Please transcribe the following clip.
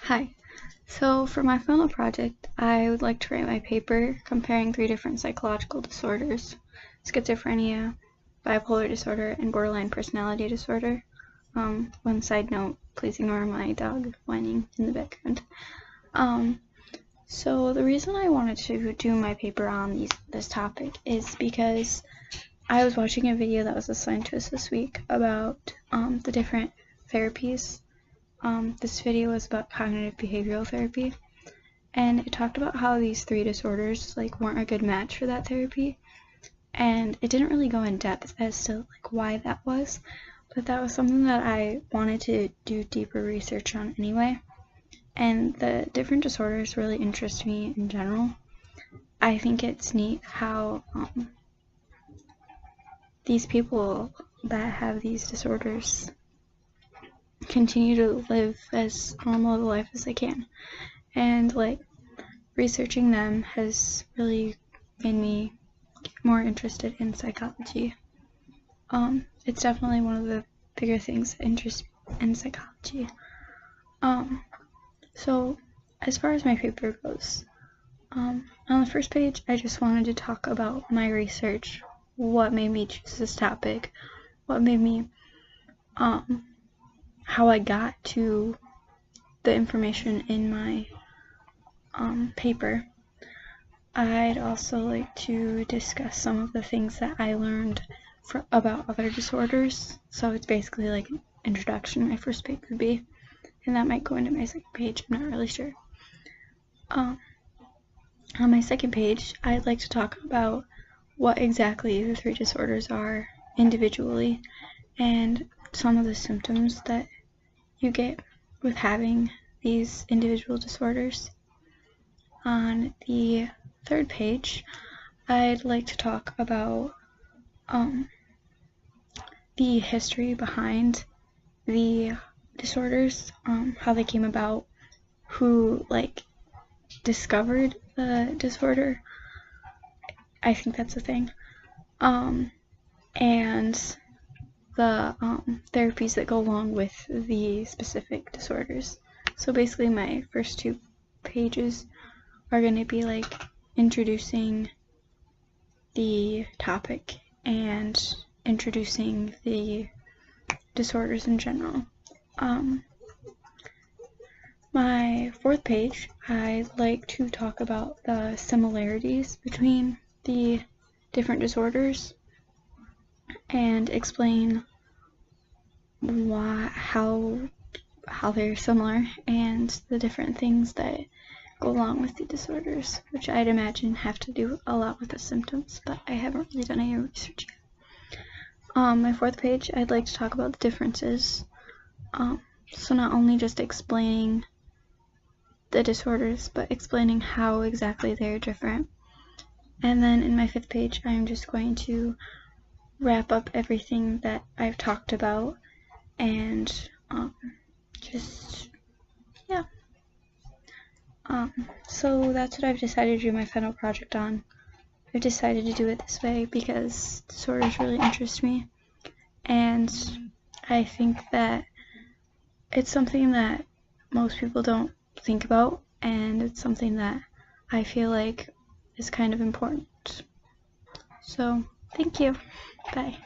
Hi. So for my final project, I would like to write my paper comparing 3 different psychological disorders: schizophrenia, bipolar disorder, and borderline personality disorder. One side note, please ignore my dog whining in the background. So the reason I wanted to do my paper on this topic is because I was watching a video that was assigned to us this week about the different therapies. This video was about cognitive behavioral therapy, and it talked about how these 3 disorders weren't a good match for that therapy, and it didn't really go in depth as to why that was, but that was something that I wanted to do deeper research on anyway. And the different disorders really interest me in general. I think it's neat how these people that have these disorders continue to live as normal of a life as they can, and researching them has really made me more interested in psychology. It's definitely one of the bigger things that interest me in psychology. So as far as my paper goes, on the first page I just wanted to talk about my research, what made me choose this topic, what made me how I got to the information in my paper. I'd also like to discuss some of the things that I learned about other disorders. So it's basically like an introduction. My first page would be, and that might go into my second page, I'm not really sure. On my second page, I'd like to talk about what exactly the 3 disorders are individually, and some of the symptoms that you get with having these individual disorders. On the third page, I'd like to talk about the history behind the disorders, how they came about, who discovered the disorder. I think that's a thing. And the therapies that go along with the specific disorders. So basically my first 2 pages are going to be introducing the topic and introducing the disorders in general. My 4th page, I'd like to talk about the similarities between the different disorders and explain how they're similar and the different things that go along with the disorders, which I'd imagine have to do a lot with the symptoms, but I haven't really done any research yet. My 4th page, I'd like to talk about the differences. So not only just explaining the disorders, but explaining how exactly they're different. And then in my 5th page, I'm just going to wrap up everything that I've talked about, and so that's what I've decided to do my final project on. I've decided to do it this way because disorders really interest me, and I think that it's something that most people don't think about, and it's something that I feel like is kind of important. So, thank you. Bye.